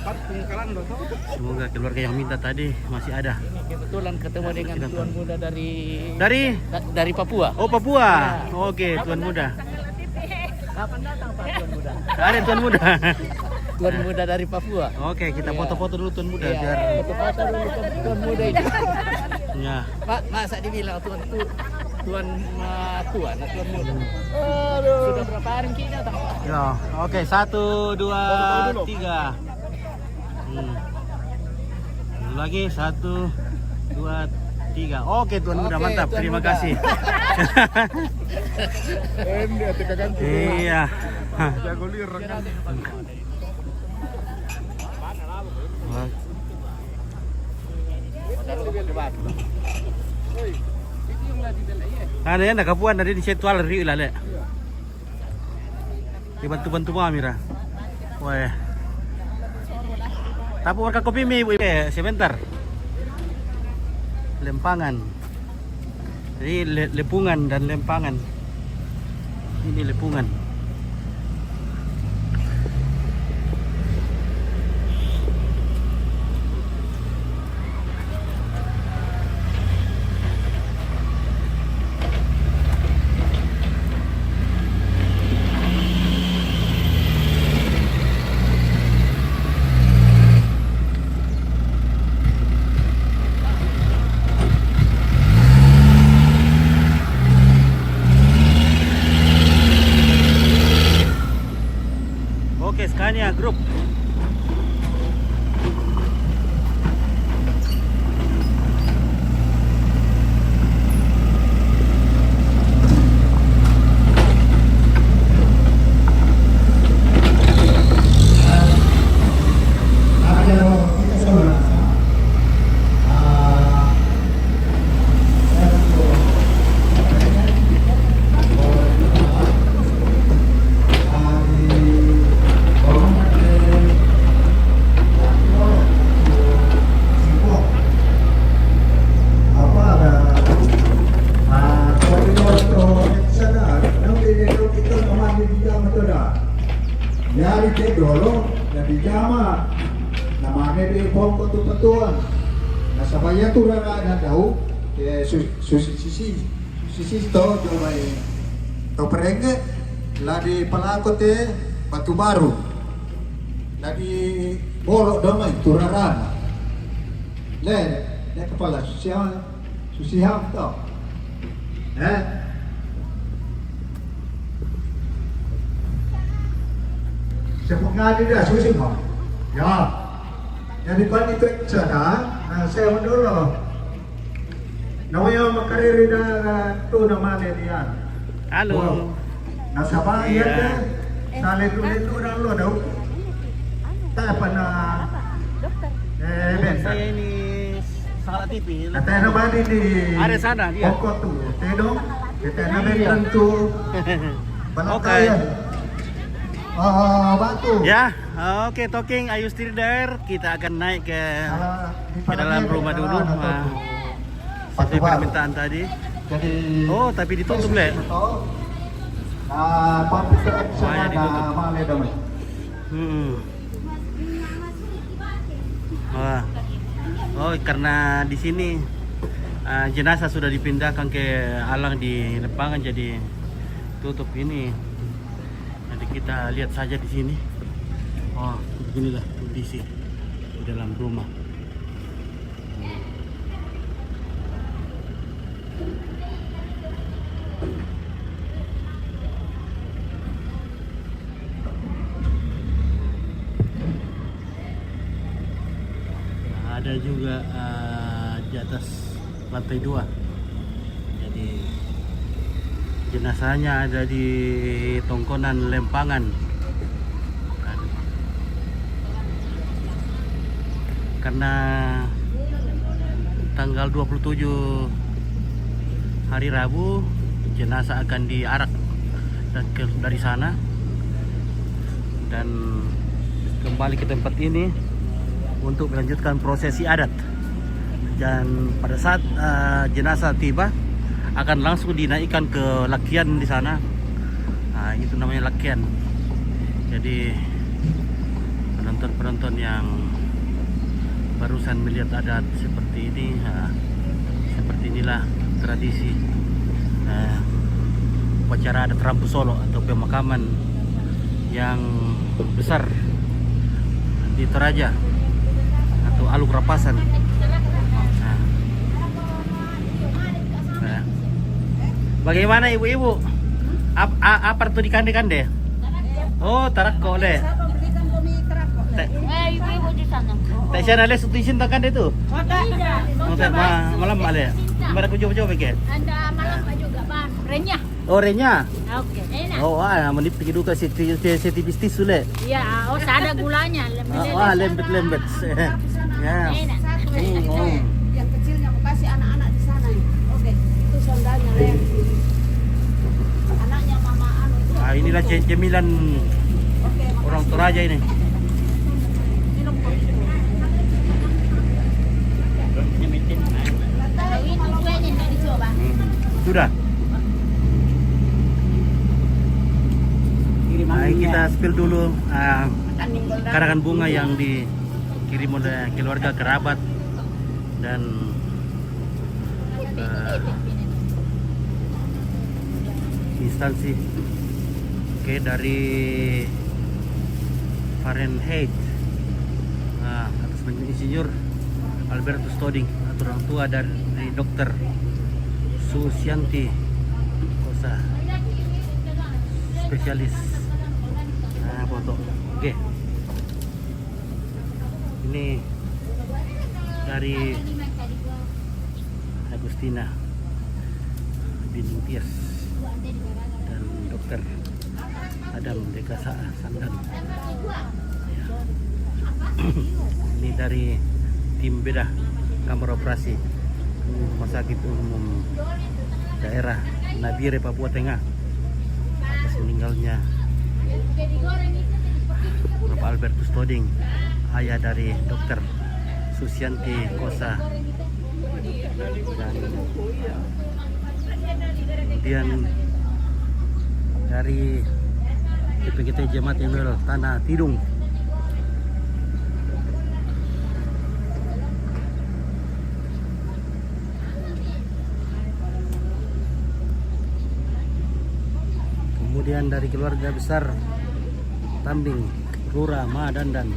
keluarga yang minta tadi masih ada. Kebetulan ketemu dengan tuan muda dari Papua. Oh, Papua. Oke, tuan muda. Kapan datang Pak tuan muda? Ada tuan muda. Tuan muda dari Papua. Oke, kita foto-foto dulu tuan muda Iya, biar foto-foto dulu tuan muda itu. ya. Pak, masa dibilang tuan tua, tuan muda. Aduh. Sudah berapa hari kita datang Pak? Ya, oke, 1 2 3. Lagi 1 2 3. Oke, tuan muda, mantap. Tuan Terima muda. kasih. Iya. Jago lirang kan. Ada yang nak kapuan dari di setual ri lah le. Dibantu-bantu mo Amira. Wah. Tapi warga kopi mi ibu sebentar. Lempangan. Jadi lepungan dan lempangan. Ini lepungan. Oke, Scania Group. Dari Tegrolo, dari Jama, namanya di Pongko Tutuan. Nah, sabaya turun ada tahu, sisi to coba to perengge, lah di Palakot Batu Baru, lah di Bolok domai Turaran. Le kepala susiham to. Siapa ngadi dah susah kau? Ya, yang dipan itu cerita. Saya mendorong. Namanya makarir dah tu nama dia. Halo. Nasabah ya deh. Saling tu orang lo dah. Tak pernah. Saya ini salah TV. Kata nama di. Ada sana dia. Pokok tu, tedong. Kita nama tentu. Oke. Batu. Ya, oke, talking. Are you still there? Kita akan naik ke dalam rumah dulu. Seperti permintaan tadi. Jadi. Oh, tapi ditutup le. Saya ditutup. Wah. Oh, karena di sini jenazah sudah dipindahkan ke alang di Lempangan, jadi tutup ini. Nanti kita lihat saja di sini. Oh, beginilah kondisi di dalam rumah. Nah, ada juga di atas lantai 2. Jadi jenazahnya ada di Tongkonan Lempangan. Karena tanggal 27 hari Rabu jenazah akan diarak dari sana dan kembali ke tempat ini untuk melanjutkan prosesi adat. Dan pada saat jenazah tiba akan langsung dinaikkan ke lakian di sana. Nah, itu namanya lakian. Jadi penonton-penonton yang barusan melihat adat seperti ini, seperti inilah tradisi upacara adat Rambu Solo atau pemakaman yang besar di Toraja atau Aluk Rapasan. Bagaimana ibu-ibu? Apa tuh di kande-kande? Oh, tarak kok le. Ibu-ibu di sana. Tak siapa les untuk isin kande tu? Tidak. Malam ale. Mari aku coba-coba ke. Anda malam juga, Bang. Renyah. Oh, renya. Oke, enak. Oh, menip pergi duka seti bistis sule. Iya, ada gulanya. Lembet. Ya. Enak. Yang kecilnya aku kasih anak-anak di sana. Oke, itu sandalnya lem. Anaknya mama anu itu. Inilah cemilan orang Toraja ini. Kalau itu kuenya nggak dicoba. Sudah. Nah, kita spill dulu karangan bunga yang dikirim oleh keluarga kerabat dan instansi. Oke, dari Fahrenheit atas nama Insinyur Albertus Toding atau orang tua dari Dokter Susianti Kosa, spesialis foto. Oke, ini dari Agustina Bintias dan Dokter Adam Dekasa Sandan. Ini dari tim beda kamar operasi Rumah Sakit Umum Daerah Nabire, Papua Tengah, atas meninggalnya Bapak Albertus Toding, ayah dari Dokter Susianti Kosa. Dan kemudian dari DPGT Jemaat Emanuel Tanah Tidung, kemudian dari keluarga besar Tambing Rura Madandan,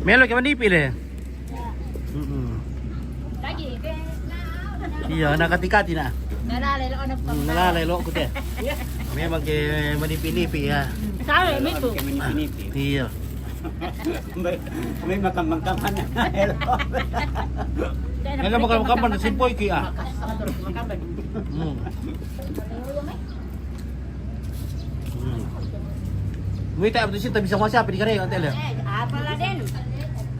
Melo kayak mana dipilih? Lagi ke Iya, anak kati-kati na. nalalay lo anak pang. Nalalay lo ko te. Memang kayak manipi-nipi ya. Sabi mo ito. Iya. May makamang-kaman na. Ngayon makamang-kaman na simpoy kaya. Wita abdo siya bisa mo siya pili ka rin ang tele. Apa lah din?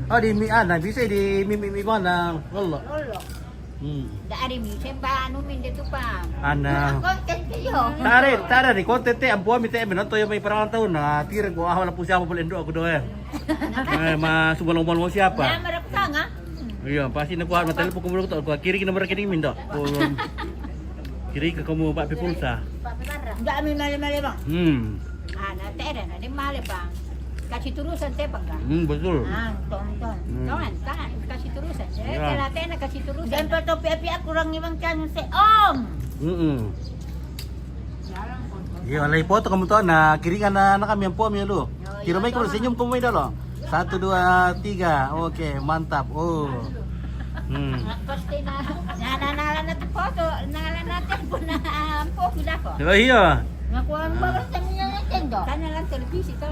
Oh di mi ana bisa di mi mo na lolo. Lolo. Dari mi semba anu min dito pa. Ana. Konten kayo. Tare di konten te ampo mi te menoto yung may parang taon na tira ko wala po siya mo pala endo ako do eh. Masubalong mo siapa? Na marap ka nga. Iya, pasti nakuha telepon ko mo to. Kiri ka nomor kini min do. Kiri ka mo ba pipulsa. Enggak mi mali-mali bang. Ana tera na di mali bang. Kasih turusan te bang. Betul. Tonton. Tangan kasih turusan. Ya. Kala tena kasih turusan. Dan pa to piap kurang ibang kan si Om. Iya, walay foto kamu to na kiringan na kami ang po mi lo. Kiro may ko senyum ko may dalo. 1 2 3. Oke, mantap. Oh. Pasti na nanala na to foto, nanala natin po na po sila ko. Oh iya. Nakuha mo ba sa inyo Nintendo? Kana lang televisi to.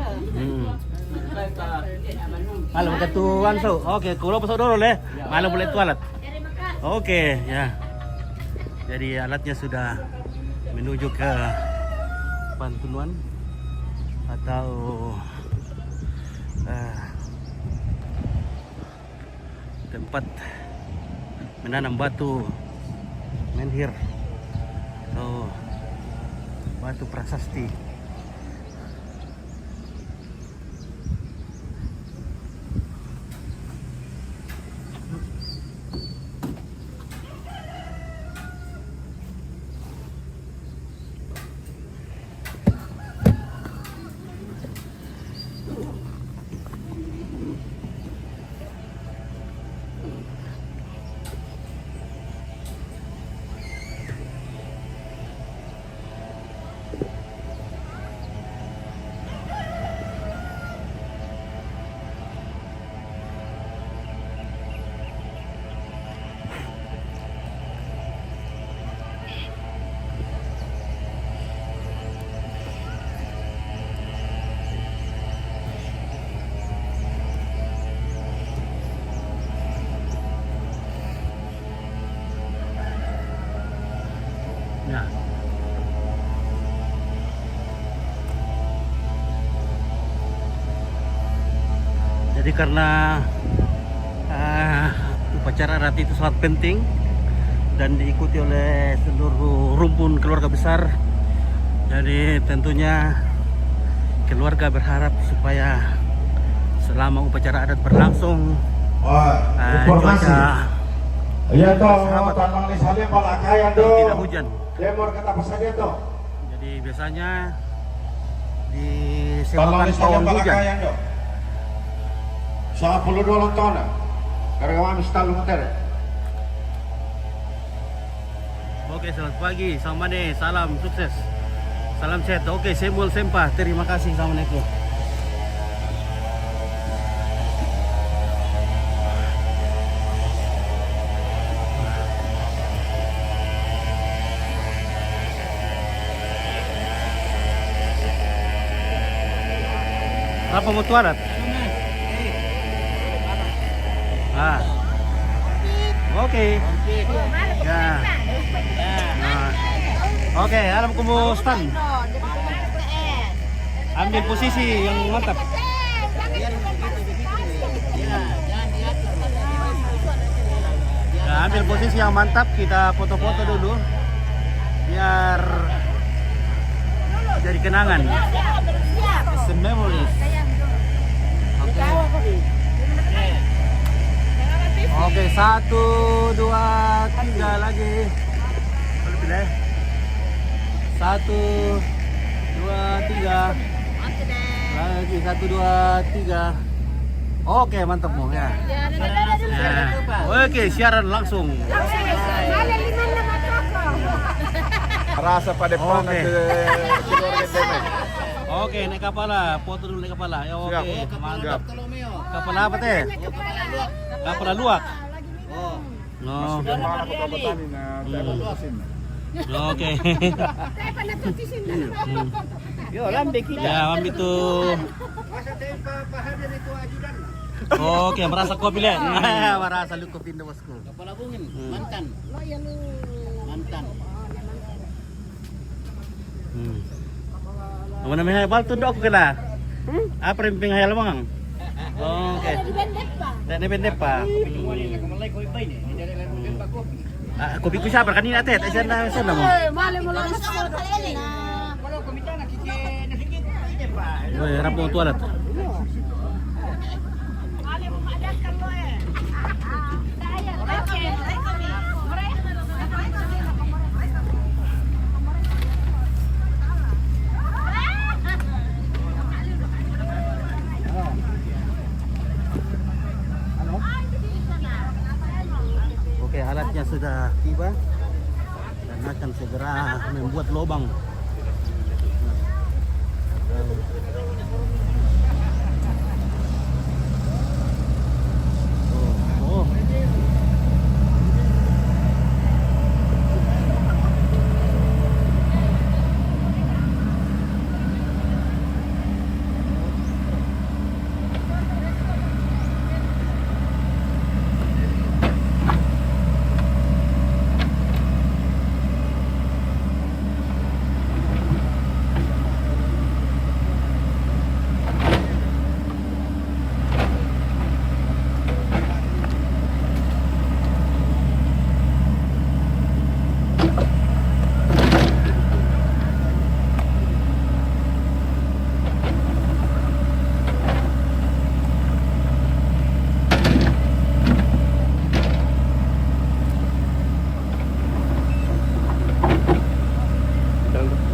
Malam ketuan so. Oke, kulo pasok dulu le. Malam boleh tualat. Oke, ya. Jadi alatnya sudah menuju ke Pantunuan atau tempat menanam batu menhir atau batu prasasti. Nah. Jadi karena upacara adat itu sangat penting dan diikuti oleh seluruh rumpun keluarga besar. Jadi tentunya keluarga berharap supaya selama upacara adat berlangsung informasi. Iya toh, Sahabat. tanang di sana palakayan dong. tidak hujan. Lemor kata pesannya toh. Jadi biasanya di Tanang sewakan di sana pawang hujan. palakayan dong. 12 ton. Karena kami selalu muter. Oke, selamat pagi. Sama nih, salam sukses. Salam sehat. Oke, Semul Sempah. Terima kasih. Assalamualaikum. Apa mau tuarat? Oke. Ya. Oke, alam kumustan. Ambil posisi yang mantap. Ya, ambil posisi yang mantap, kita foto-foto dulu biar jadi kenangan. It's a memories. Oke, 1, 2, 3 lagi. Boleh pilih. 1, 2, 3. Lagi 1, 2, 3. Oke, mantap mau ya. Oke, siaran langsung. Rasa pada Oke. keluarga. Oke, naik kapal lah. Foto dulu naik kapal lah. Ya, oke, mantap. Kapal apa teh? Kapal luak. No. Oke. Yo, lambe kita. Ya, ambil tuh. Oke, merasa kopi lihat. Merasa lu kopi indah bosku. Kepala bungin, mantan. Mantan. Mana meh bal tu dok kena. Apa yang penghayal bang? Oke. Tak ada benda pa. Kopi ku siapa kan ini atet? Sana sana mo. Oi, rapo toilet. Oke, alatnya sudah tiba dan akan segera membuat lubang. Oh.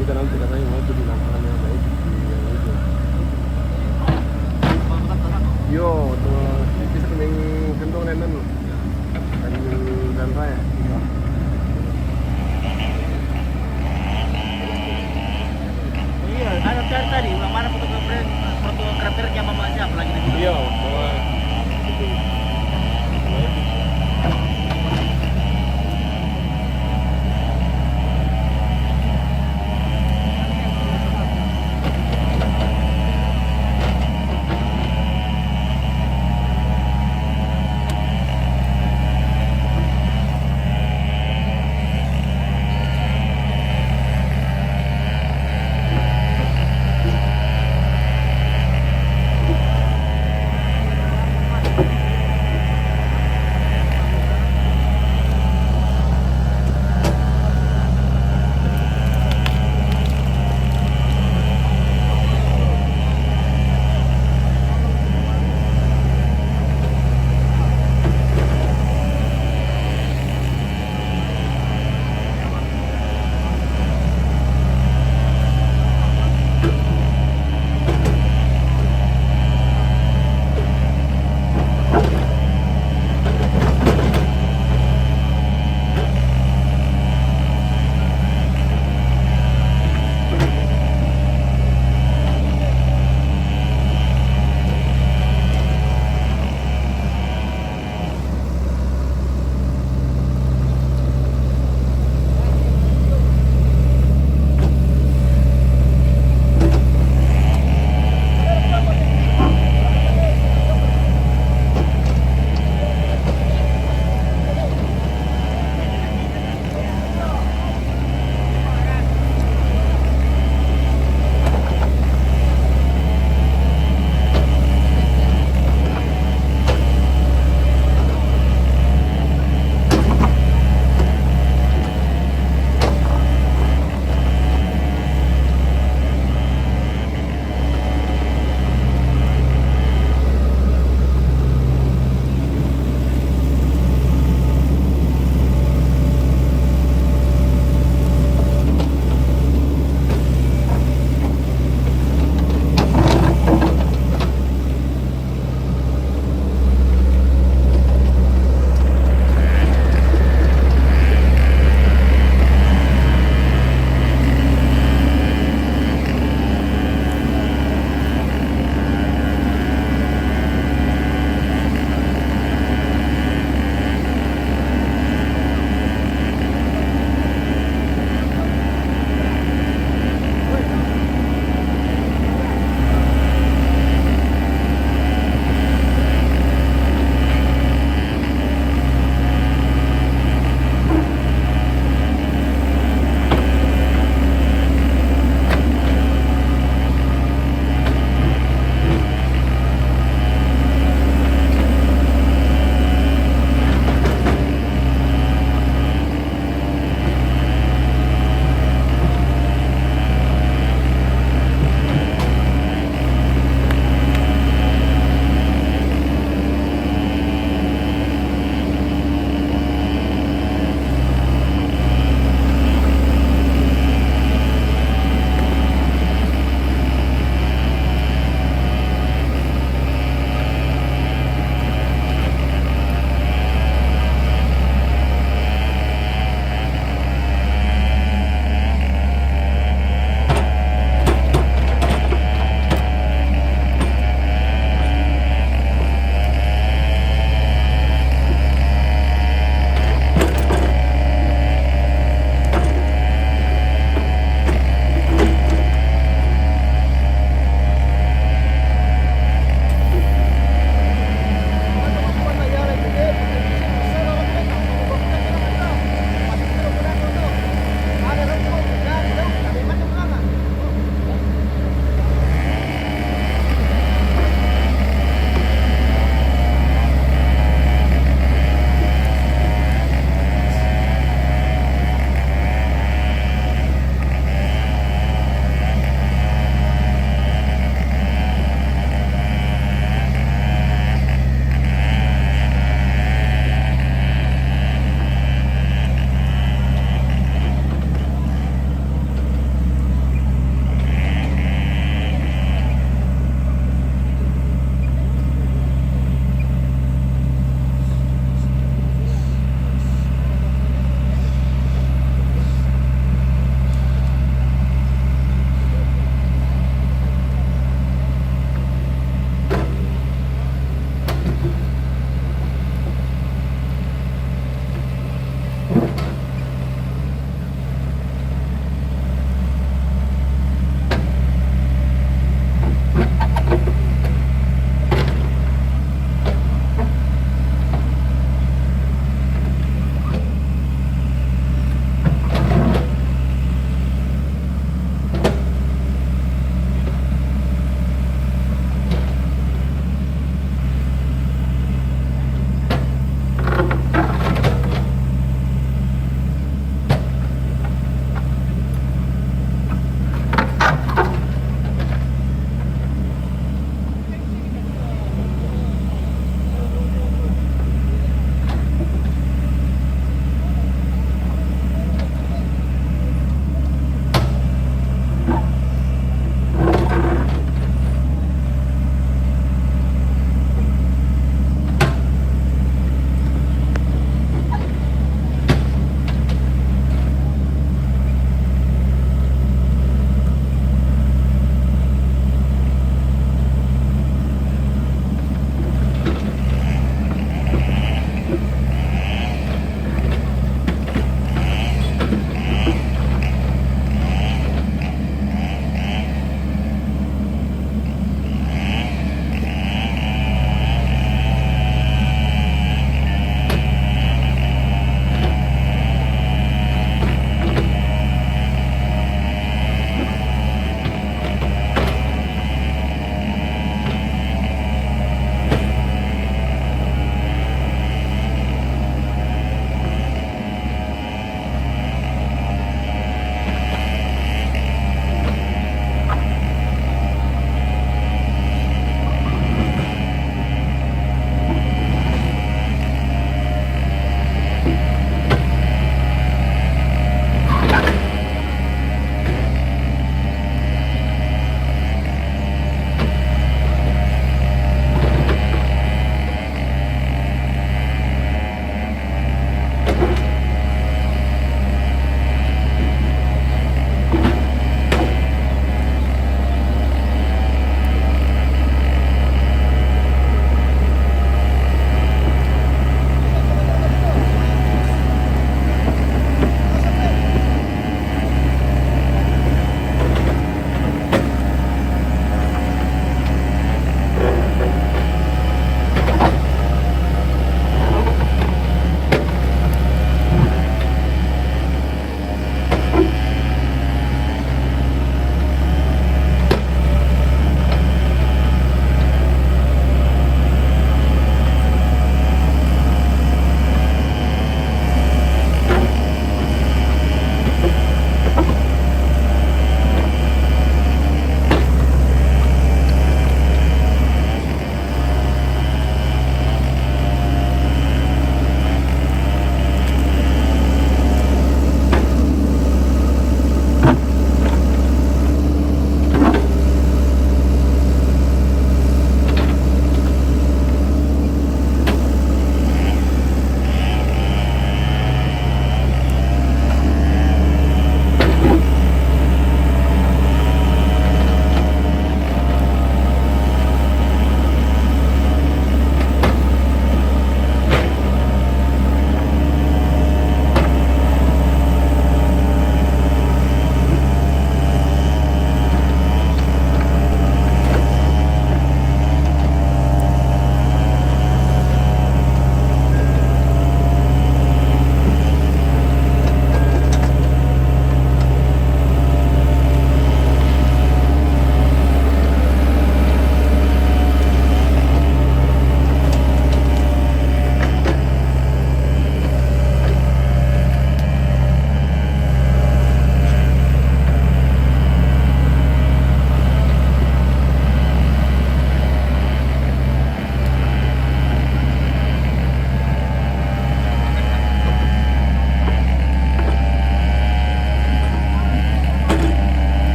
Kita nanti katanya mau tuh di lapangan yang baik yang itu. Yo, tuh tipis kuning kentong nenek dan raya. Iya, ada tadi mana fotografernya Mama siapa lagi di Iya, bawa itu.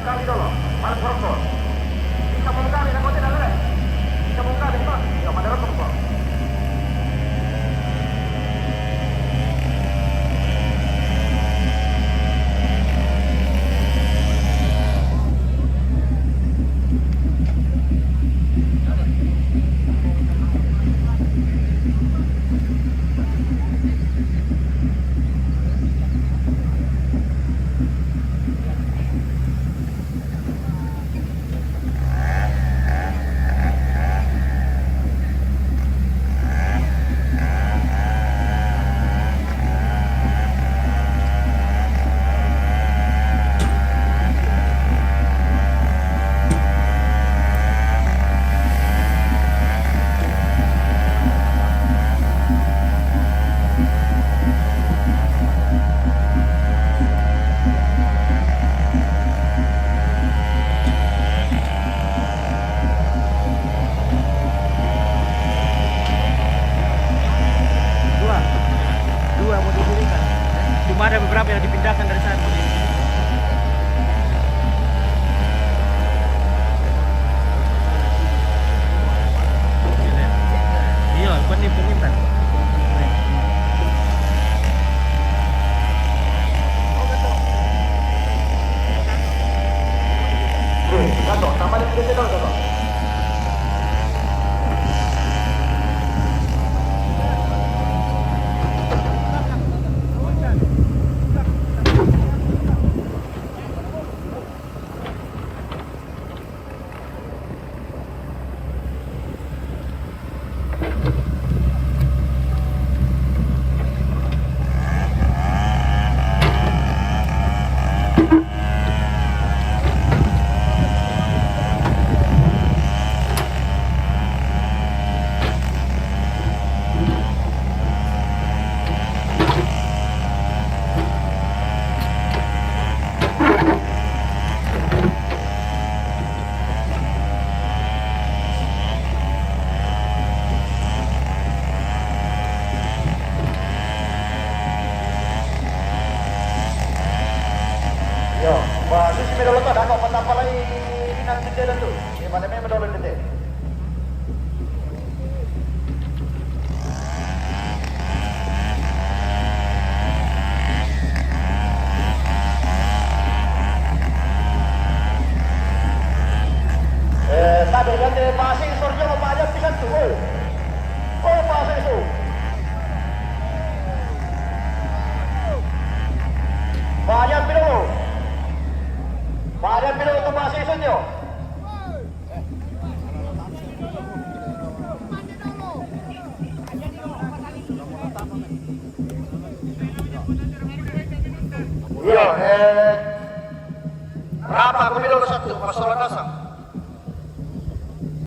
kali dulu, malam koruptor. Bisa mengkali, nak kau tidak leleh. Bisa mengkali, Pak. Tidak pada rokok, Pak. Dua mau didirikan. Cuma ada beberapa yang dipindahkan dari sana. Iya, penimpan. Gato, tambah lagi kita dulu, Gato. Yo, wah, itu si medolo tuh ada kok petapa lagi nang jendela tuh. Di mana medolo dete? Sabe kan de pasing sorjo apa aja pisan tuh. Oh, pasing itu. Banyak pilo. Badan pilo itu masih isunyo. Iya, berapa aku pilo satu, pasolan dasar.